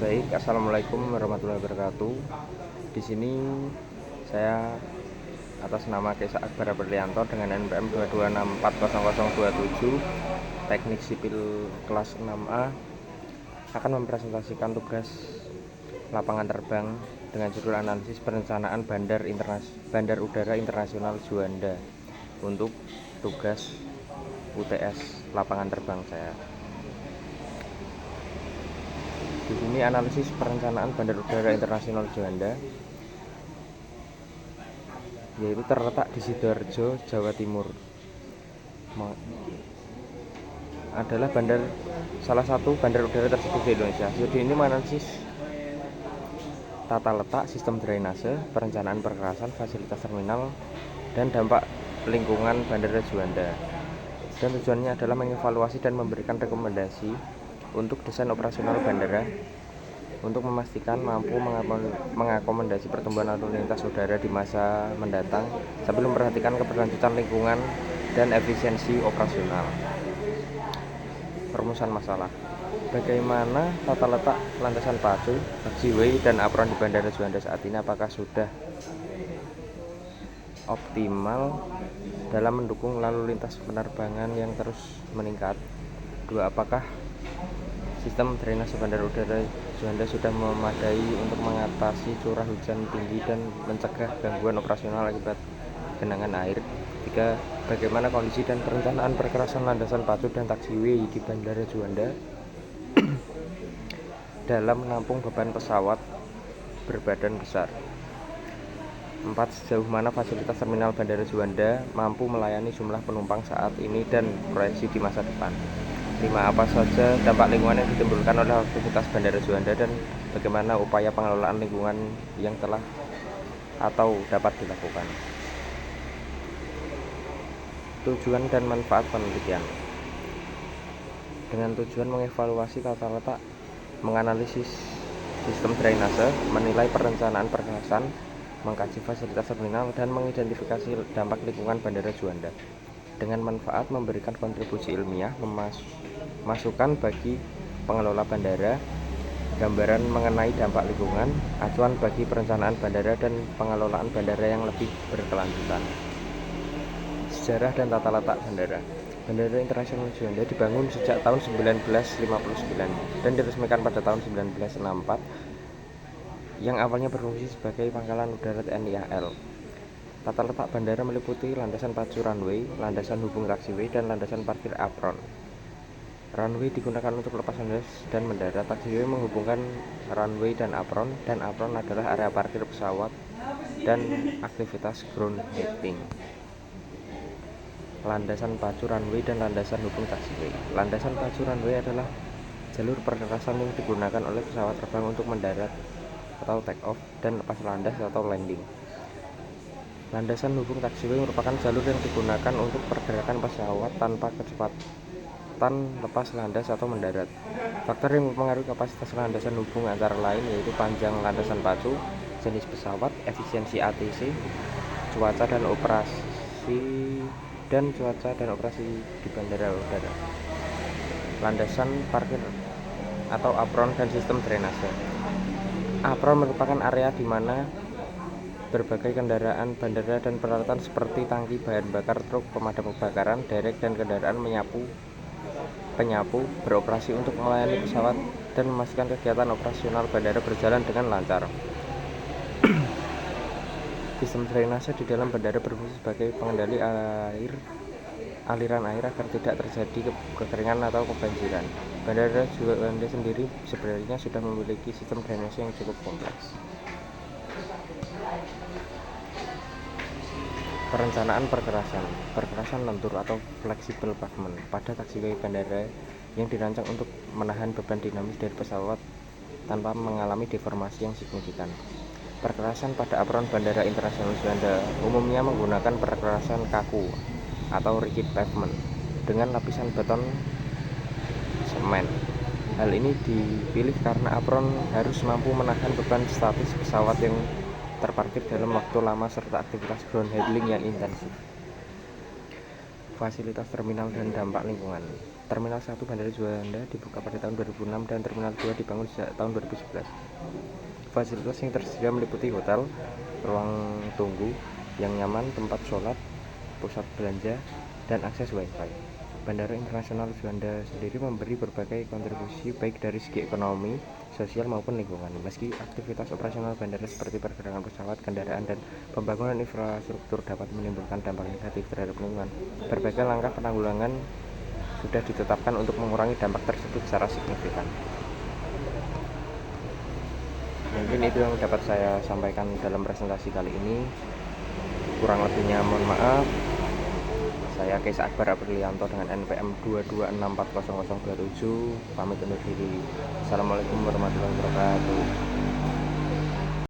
Baik, assalamualaikum warahmatullahi wabarakatuh. Di sini saya atas nama Kesa Akbar Berlianto dengan NPM 226400027 Teknik Sipil kelas 6A akan mempresentasikan tugas lapangan terbang dengan judul analisis perencanaan Bandar Udara Internasional Juanda untuk tugas UTS lapangan terbang saya. Di sini analisis perencanaan Bandar Udara Internasional Juanda, yaitu terletak di Sidoarjo, Jawa Timur. Adalah salah satu bandar udara tersebut di Indonesia. Studi ini menganalisis tata letak, sistem drainase, perencanaan perkerasan, fasilitas terminal, dan dampak lingkungan Bandara Juanda. Dan tujuannya adalah mengevaluasi dan memberikan rekomendasi untuk desain operasional bandara untuk memastikan mampu mengakomodasi pertumbuhan lalu lintas udara di masa mendatang sambil memperhatikan keberlanjutan lingkungan dan efisiensi operasional. Perumusan masalah: bagaimana tata letak landasan pacu, taxiway, dan apron di Bandara Juanda saat ini? Apakah sudah optimal dalam mendukung lalu lintas penerbangan yang terus meningkat? 2. Apakah sistem drainase Bandar Udara Juanda sudah memadai untuk mengatasi curah hujan tinggi dan mencegah gangguan operasional akibat genangan air? 3. Bagaimana kondisi dan perencanaan perkerasan landasan pacu dan taxiway di Bandara Juanda dalam menampung beban pesawat berbadan besar? 4. Sejauh mana fasilitas terminal Bandara Juanda mampu melayani jumlah penumpang saat ini dan proyeksi di masa depan? 5. Apa saja dampak lingkungan yang ditimbulkan oleh aktivitas Bandara Juanda dan bagaimana upaya pengelolaan lingkungan yang telah atau dapat dilakukan? Tujuan dan manfaat penelitian. Dengan tujuan mengevaluasi tata letak, menganalisis sistem drainase, menilai perencanaan perkerasan, mengkaji fasilitas terminal, dan mengidentifikasi dampak lingkungan Bandara Juanda. Dengan manfaat memberikan kontribusi ilmiah, masukan bagi pengelola bandara, gambaran mengenai dampak lingkungan, acuan bagi perencanaan bandara dan pengelolaan bandara yang lebih berkelanjutan. Sejarah dan tata letak bandara. Bandara Internasional Juanda dibangun sejak tahun 1959 dan diresmikan pada tahun 1964, yang awalnya berfungsi sebagai pangkalan udara TNI AL. Tata letak bandara meliputi landasan pacu runway, landasan hubung taxiway, dan landasan parkir apron. Runway digunakan untuk lepas landas dan mendarat. Taxiway menghubungkan runway dan apron adalah area parkir pesawat dan aktivitas ground handling. Landasan pacu runway dan landasan hubung taxiway. Landasan pacu runway adalah jalur perkerasan yang digunakan oleh pesawat terbang untuk mendarat atau take off dan lepas landas atau landing. Landasan hubung taxiway merupakan jalur yang digunakan untuk pergerakan pesawat tanpa kecepatan lepas landas atau mendarat. Faktor yang mempengaruhi kapasitas landasan hubung antara lain yaitu panjang landasan pacu, jenis pesawat, efisiensi ATC, cuaca dan operasi di bandara udara. Landasan parkir atau apron dan sistem drainase. Apron merupakan area di mana berbagai kendaraan bandara dan peralatan seperti tangki bahan bakar, truk pemadam kebakaran, derek, dan kendaraan penyapu beroperasi untuk melayani pesawat dan memastikan kegiatan operasional bandara berjalan dengan lancar. Sistem drainase di dalam bandara berfungsi sebagai pengendali aliran air agar tidak terjadi kekeringan atau kebanjiran. Bandara Juanda sendiri sebenarnya sudah memiliki sistem drainase yang cukup kompleks. Perencanaan perkerasan lentur atau flexible pavement pada taxiway bandara yang dirancang untuk menahan beban dinamis dari pesawat tanpa mengalami deformasi yang signifikan. Perkerasan pada apron Bandara Internasional Juanda umumnya menggunakan perkerasan kaku atau rigid pavement dengan lapisan beton semen. Hal ini dipilih karena apron harus mampu menahan beban statis pesawat yang terparkir dalam waktu lama serta aktivitas ground handling yang intensif. Fasilitas terminal dan dampak lingkungan. Terminal 1 Bandara Juanda dibuka pada tahun 2006 dan Terminal 2 dibangun sejak tahun 2011. Fasilitas yang tersedia meliputi hotel, ruang tunggu yang nyaman, tempat sholat, pusat belanja, dan akses wifi. Bandara Internasional Juanda sendiri memberi berbagai kontribusi baik dari segi ekonomi, sosial maupun lingkungan. Meski aktivitas operasional bandara seperti pergerakan pesawat, kendaraan, dan pembangunan infrastruktur dapat menimbulkan dampak negatif terhadap lingkungan, berbagai langkah penanggulangan sudah ditetapkan untuk mengurangi dampak tersebut secara signifikan. Mungkin itu yang dapat saya sampaikan dalam presentasi kali ini. Kurang lebihnya mohon maaf. Saya Keis Akbar Aprilianto dengan NPM 226400027 pamit undur diri. Assalamualaikum warahmatullahi wabarakatuh.